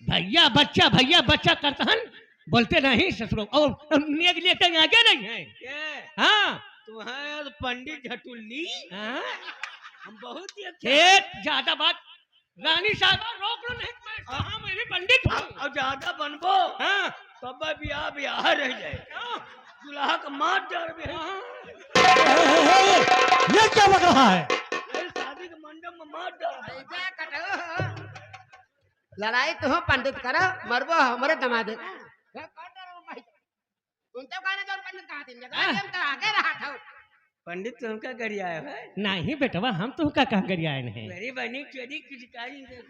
भैया बच्चा करतहन बोलते नहीं ससुरो और नेग लेकर आगे नहीं है। हाँ तुम्हारे पंडित झटुल्ली हाँ? हम बहुत ही अच्छे ज्यादा बात रानी साहबा रोक लो नहीं मैं हाँ मेरी पंडित हूँ। और ज्यादा बनबो हाँ तब ब्याह रह जाए दुल्हा का मार डर में ये क्या लग रहा है? शादी के मंडप में मार डर लड़ाई तो हो पंडित करो मरबो हमारे दमाद पंडित तुमका गड़ी आया है नहीं बेटवा हम तो का कहा करिया नहीं मेरी बनी चोरी किचकारी सुन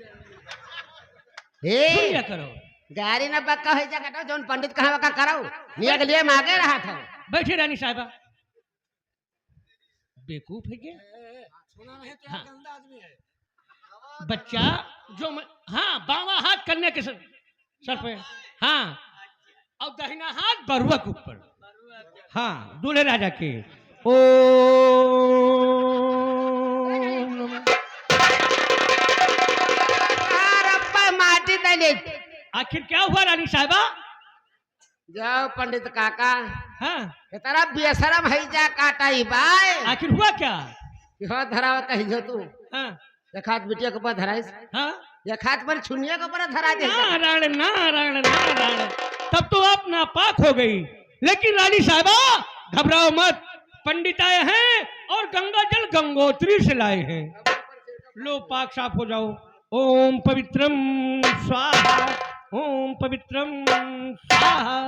करो गाड़ी ना पक्का हो जा जोन पंडित कहाँ का करो निया के लिए मांगे रहा था। बैठे रानी साहबा बेवकूफ है ये हाँ। बच्चा जो हाँ बावा हाथ करने के सर पे हाँ और दाहिना हाथ बरुआ के ऊपर हाँ दूल्हे राजा के ओ माटी तले आखिर क्या हुआ रानी साहबा? जाओ पंडित काका हाँ तेरा बेशरम है जा काटाई बाय आखिर हुआ क्या? हो धरावा कहीं जो तू हाँ देखात बिटिया के ऊपर धराइस हाँ ये खात पर छुनिया के ऊपर धरा दे नारायण तब तो आप नापाक हो गई। लेकिन रानी साहबा घबराओ मत पंडित आए हैं और गंगा जल गंगोत्री से लाए हैं। लो पाक साफ हो जाओ। ओम पवित्रम स्वाहा ओम पवित्रम स्वाहा।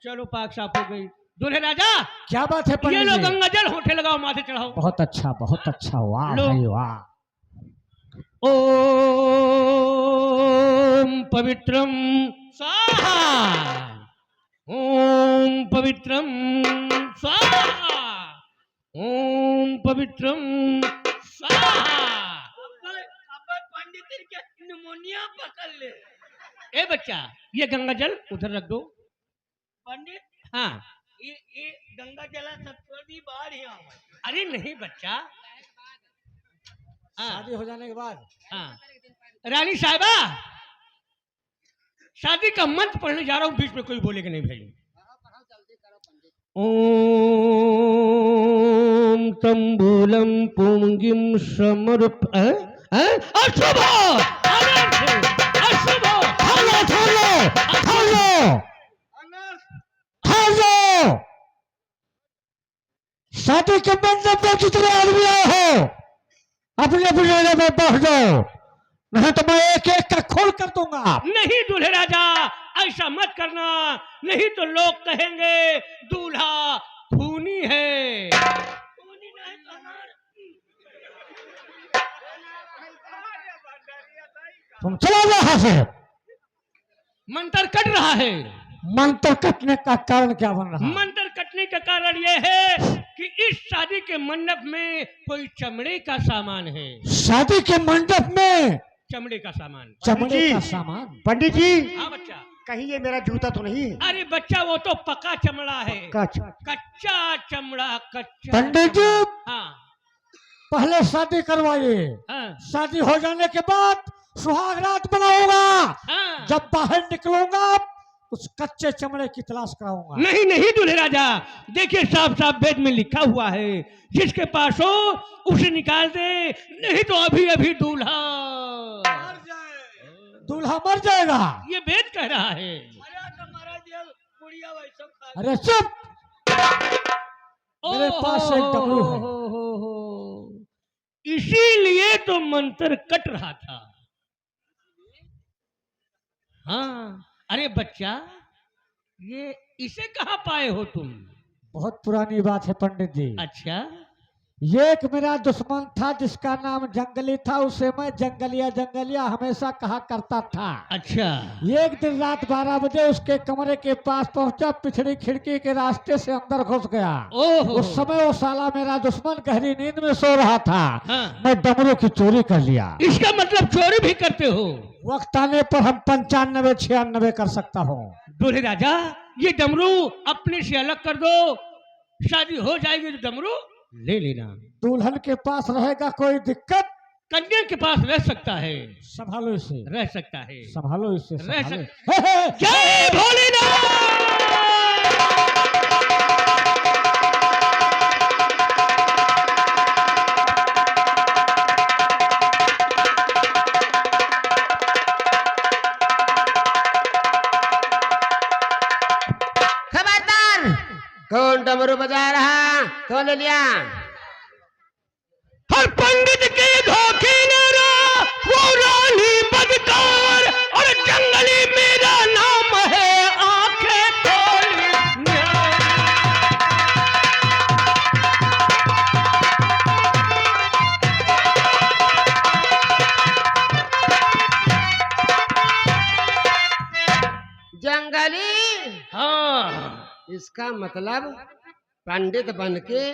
चलो पाक साफ हो गई। दूल्हे राजा क्या बात है ये पंडित लो जी? गंगा जल होठे लगाओ माथे चढ़ाओ। बहुत अच्छा वाह लो। भाई वाह। ओम पवित्रम स्वाहा ओम पवित्रम स्वाहा ओम पवित्रम स्वाहा। पंडित के निमोनिया पकड़ ले। ए बच्चा ये गंगा जल उधर रख दो। पंडित हाँ ये गंगा जला सत्सदी बाहर ही आओ। अरे नहीं बच्चा हाँ शादी हो जाने के बाद हाँ रानी साहबा शादी का मंत्र पढ़ने जा रहा हूँ बीच में कोई बोलेगा नहीं भाई। ओम तंबूलम पुंगिम समर्प अशुभ अशुभ शादी के मंडप में जितने आदमी आए हो अपने अपने जगह में बैठ जाओ नहीं तो मैं एक एक का खोल कर दूंगा। नहीं दूल्हे राजा ऐसा मत करना नहीं तो लोग कहेंगे दूल्हा खूनी है। खूनी नहीं अनार। तुम चलो यहाँ से। मंत्र कट रहा है। मंत्र कटने का कारण क्या बन रहा है? मंत्र कटने का कारण यह है कि इस शादी के मंडप में कोई चमड़े का सामान है। शादी के मंडप में चमड़े का सामान। चमड़े का सामान? पंडित जी हाँ बच्चा कहीं ये मेरा जूता तो नहीं? अरे बच्चा वो तो पका चमड़ा है। कच्चा चमड़ा कच्चा। पंडित जी हाँ पहले शादी करवाइए। हाँ शादी हो जाने के बाद सुहाग रात बनाऊंगा। हाँ। जब बाहर निकलूंगा उस कच्चे चमड़े की तलाश कराऊंगा। नहीं नहीं दूल्हे राजा देखिए साफ साफ वेद में लिखा हुआ है जिसके पास हो उसे निकाल दे नहीं तो अभी अभी दूल्हा मर जाएगा। ये वेद कह रहा है। अरे चुप। मेरे पास एक डमरू है। इसीलिए तो मंत्र कट रहा था। हाँ अरे बच्चा ये इसे कहाँ पाए हो तुम? बहुत पुरानी बात है पंडित जी। अच्छा ये एक मेरा दुश्मन था जिसका नाम जंगली था। उसे मैं जंगलिया हमेशा कहा करता था। अच्छा एक दिन रात 12 बजे उसके कमरे के पास पहुंचा। पिछड़ी खिड़की के रास्ते से अंदर घुस गया। उस समय वो साला मेरा दुश्मन गहरी नींद में सो रहा था। हाँ। मैं डमरू की चोरी कर लिया। इसका मतलब चोरी भी करते हो? वक्त आने पर हम 95 96 कर सकता हूँ। दूल्हे राजा ये डमरू अपने से अलग कर दो। शादी हो जाएगी तो डमरू ले लेना। दुल्हन के पास रहेगा कोई दिक्कत कन्या के पास रह सकता है, संभालो इसे, रह सकता है, संभालो इसे, रह संभालो। सक- जय भोलेनाथ। खबरदार, कौन डमरू बजा रहा, कौन ले लिया? हर पंडित के धोखे न रहा, वो रानी बदकार, और जंगली मेरा नाम है, आंखें खोली जंगली? हाँ, इसका मतलब पंडित बनके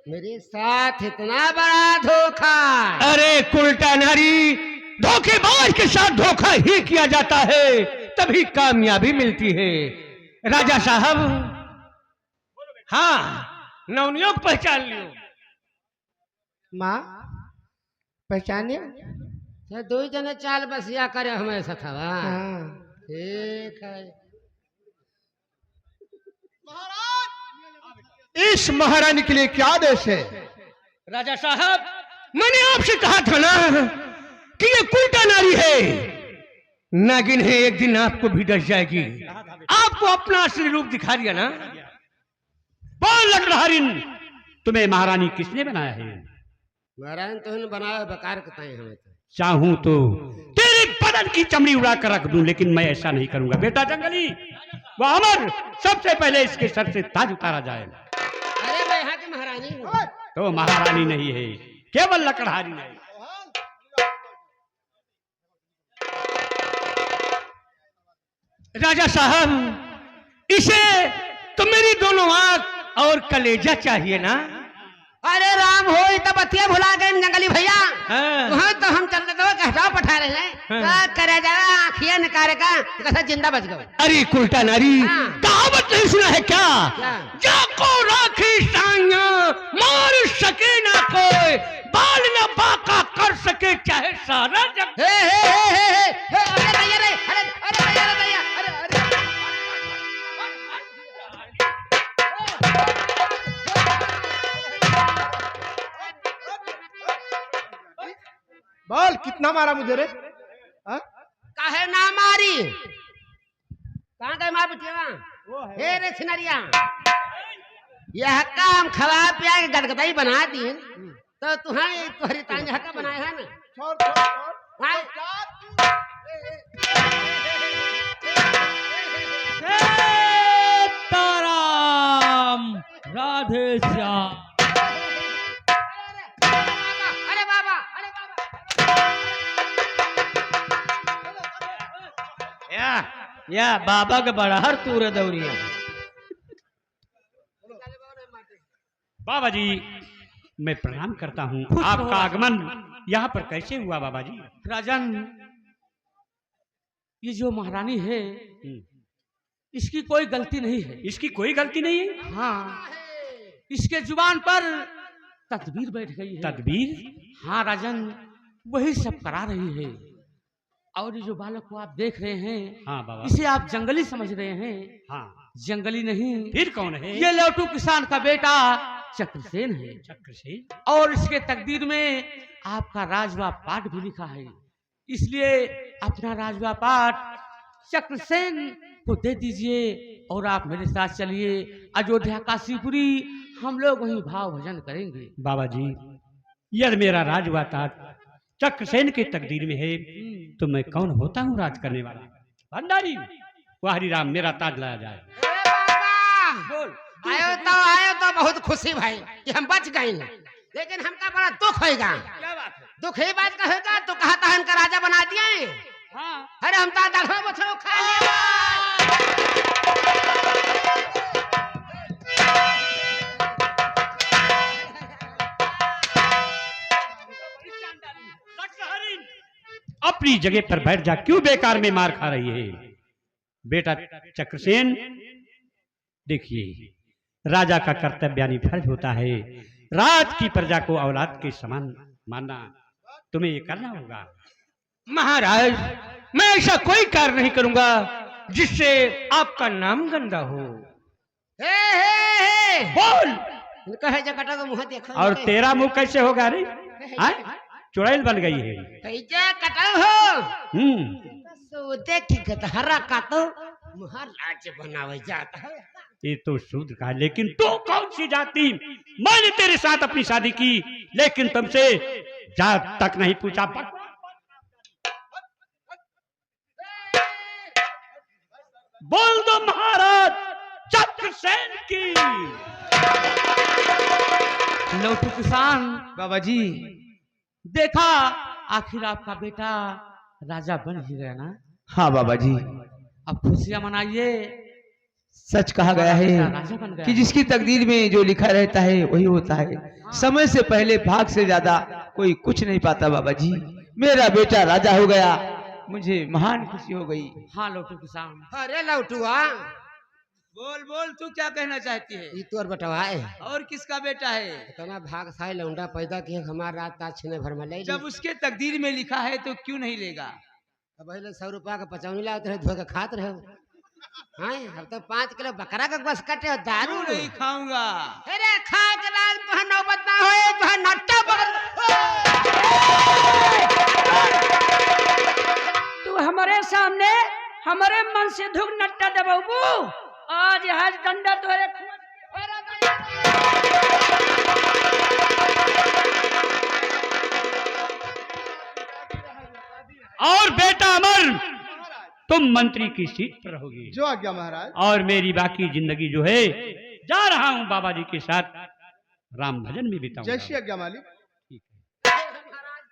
मेरे साथ इतना बड़ा धोखा। अरे कुलटा नारी, धोखेबाज के साथ धोखा ही किया जाता है, तभी कामयाबी मिलती है। राजा साहब, हाँ, नवनियोग पहचान लियो। माँ पहचानिए? दो जने चाल बसिया करे हमेशा था। ठीक है। इस महारानी के लिए क्या आदेश है? राजा साहब, मैंने आपसे कहा था ना कि ये कुलटा नारी है, नागिन है, एक दिन आपको भी डस जाएगी। आपको अपना असली रूप दिखा दिया ना। बोल लकड़हारिन, तुम्हें महारानी किसने बनाया है? महाराज तो बनाया बेकार बताए हमें तो। चाहूं तो तेरे बदन की चमड़ी उड़ा कर रख दूं, लेकिन मैं ऐसा नहीं करूंगा। बेटा जंगली, वह अमर, सबसे पहले इसके सर से ताज उतारा जाए। अरे मैं यहाँ की महारानी हूँ। तो महारानी नहीं है, केवल लकड़हारी है। राजा साहब, इसे तो मेरी दोनों आंख और कलेजा चाहिए ना। अरे राम हो, तो बतिया भुला गए जंगली भैया। हाँ। वहाँ तो हम चल रहे कहता पठा रहे हैं। हाँ। करे जा आखिया निकाले का कैसा जिंदा बच गए। अरे कुलटा नारी, हाँ। कहावत नहीं सुना है क्या? क्या? जाको राखी साइया, मार सके ना कोई, बाल न बाका कर सके चाहे सारा जग। अरे भैया रे, अरे भैया रे भैया, अरे बोल, कितना मारा मुझे रे? हाँ? काहे ना मारी? कहाँ गए मार बचिएगा? हे रे छिनरिया, यह काम खवा पिया के गदगदाई बना दी तो तुम्हारी तांज हका बनाया है ना। छोड़ छोड़ छोड़। हाँ? ताराम राधे श्याम। अरे बाबा, अरे बाबा। या बाबा के बड़ा हर तूर दौरिया। बाबा जी, मैं प्रणाम करता हूँ। आपका आगमन यहाँ पर कैसे हुआ बाबा जी? राजन, ये जो महारानी है, इसकी कोई गलती नहीं है। इसकी कोई गलती नहीं है? हाँ, इसके जुबान पर तदबीर बैठ गई है। तदबीर? हाँ राजन, वही सब करा रही है। और ये जो बालक को आप देख रहे हैं, हाँ बाबा। इसे आप जंगली समझ रहे हैं। हाँ। जंगली नहीं, फिर कौन है? ये लौटू किसान का बेटा चक्रसेन है। चक्रसेन? और इसके तकदीर में आपका राजवा पाठ भी लिखा है, इसलिए अपना राजवा पाठ चक्रसेन को दे दीजिए और आप मेरे साथ चलिए अयोध्या काशीपुरी, हम लोग वहीं भाव भजन करेंगे। बाबा जी, यदि मेरा राजवातात चक्रसेन के तकदीर में है तो मैं कौन होता हूँ राज करने वाला? भंडारी, वाह हरि राम, मेरा ताज लाया जाए। बोल। आयो तो बहुत खुशी भाई कि हम बच गए, लेकिन हमका बड़ा दुख होगा। क्या बात है? दुख ही बात का होगा, तो कहा था हमका राजा बना दिए। हाँ। अरे हम तो दलवा बछड़ो खा लिया। अपनी जगह पर बैठ जा, क्यों बेकार में मार खा रही है? बेटा चक्रसेन, देखिए, राजा का कर्तव्यानी फर्ज होता है राज की प्रजा को औलाद के समान मानना। तुम्हें ये करना होगा। महाराज, मैं ऐसा कोई कार्य नहीं करूंगा जिससे आपका नाम गंदा हो। हे बोल। कहे जकटा का मुंह देखो। और तेरा मुंह कैसे होगा रे? चुड़ैल बन गई है। कैसे कटा हो? हम्म। की गधहरा का तो महाराज बनावे जाता है। ये तो शूद्र का, लेकिन तू कौन सी जाति? मैंने तेरे साथ अपनी शादी की, लेकिन तुमसे जात तक नहीं पूछा। बोल दो महाराज चक्रसेन की। लौटू किसान, बाबा जी, देखा आखिर आपका बेटा राजा बन ही गया ना। हाँ बाबा जी, अब खुशियां मनाइए। सच कहा गया राजा बन है गया। कि जिसकी तकदीर में जो लिखा रहता है वही होता है। समय से पहले भाग से ज्यादा कोई कुछ नहीं पाता बाबा जी। मेरा बेटा राजा हो गया, मुझे महान खुशी हो गई। हाँ लौटू किसान, अरे लौटुआ, बोल बोल, तू क्या कहना चाहती है? ये तोर बटवा है। और किसका बेटा है? इतना भागशाली लौंडा पैदा किया हमारा रात ताज छीने भर में ले। जब उसके तकदीर में लिखा है तो क्यों नहीं लेगा? अब पहले 100 रुपया का पचौनी लाते रहे, धो के खाते रहे। हाँ, अब तो 5 किलो बकरा का बस कटे दारू क्यों नहीं खाऊंगा? अरे खा के रात तो नौबत ना होए, तो नट्टा पकड़। तू हमारे सामने हमारे मन से धुक नट्टा दबाबू। आज यहाँ डंडा तोरे और बेटा अमर, तुम मंत्री की सीट पर रहोगे। जो आज्ञा महाराज। और मेरी बाकी जिंदगी जो है, जा रहा हूँ बाबा जी के साथ राम भजन में बिताऊंगा। जय श्री आज्ञा मालिक।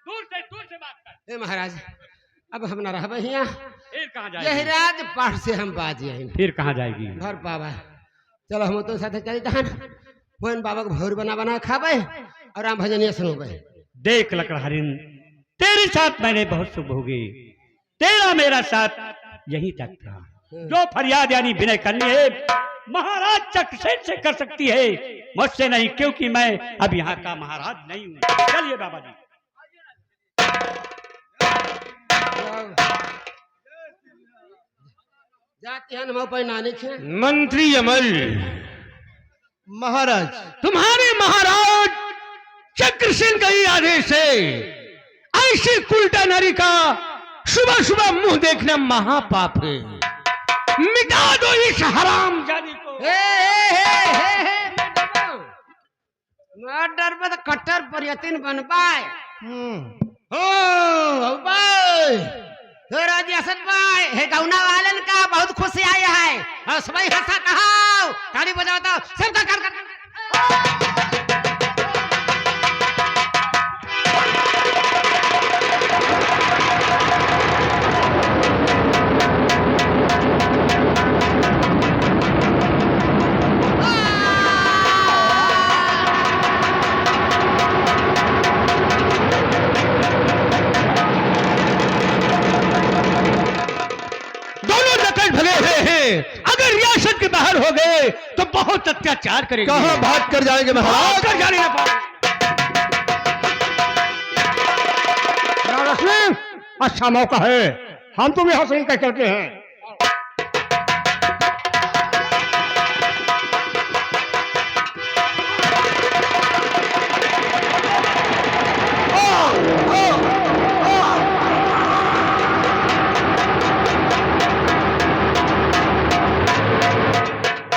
दूर से बात कर। ए महाराज, अब हम न रह यहाँ। फिर कहाँ यही जाएगी? राज पाठ से हम बाजी आए फिर कहाँ जाएगी? घर पावा। चलो हम तो साथ चली तहन मोहन बाबा को भौर बना बना खाबे और राम भजनिया सुनोबे। देख लकड़हारिन, तेरे साथ मैंने बहुत सुख भोगे, तेरा मेरा साथ यही तक था। जो फरियाद यानी विनय करनी है महाराज चक्रसेन से कर सकती है, मुझसे नहीं, क्योंकि मैं अब यहाँ का महाराज नहीं हूँ। चलिए बाबा जी। जाते हैं हम पर नानी खे। मंत्री अमर, महाराज, तुम्हारे महाराज चक्रसेन का ही आदेश है, ऐसी कुलटा नारी का सुबह सुबह मुंह देखना महापाप है। मिटा दो इस हराम जादी को। मर्डर पे तो कट्टर पर यतीन बन पाए। राजी असद भाई हे गौना वालन का बहुत खुशी आया है। और सब हंसा कहा ताली बजाओ तो सबका कर भले हुए हैं, अगर रियासत के बाहर हो गए तो बहुत अत्याचार करेंगे। कहाँ भाग कर जाएंगे महाराज? कर जाने ना पाओ। अच्छा मौका है, हम तो यहाँ से कह करते हैं।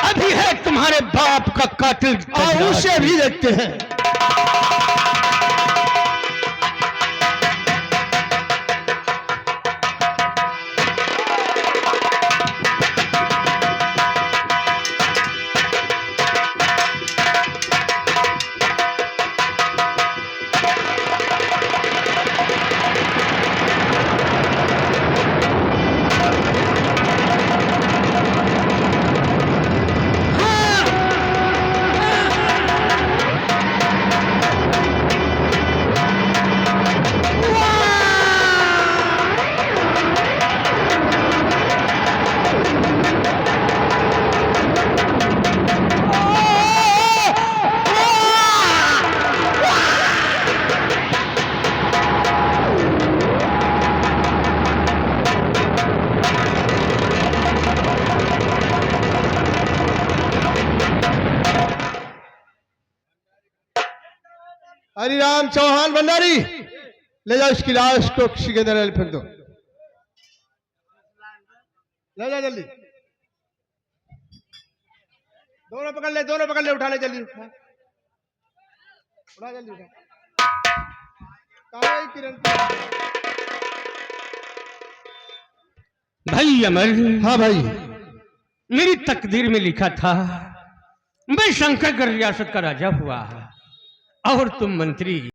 अभी है तुम्हारे बाप का कातिल, उसे भी देखते हैं। हरिराम चौहान भंडारी, ले जाओ इसकी लाश को किसी के अंदर फेंक दो। ले जा जल्दी, दोनों पकड़ ले, उठा ले जल्दी, उठा जल्दी उठा। कहाँ है किरण? भाई अमर, हाँ भाई, मेरी तकदीर में लिखा था मैं शंकरगढ़ रियासत का राजा हुआ और तुम मंत्री।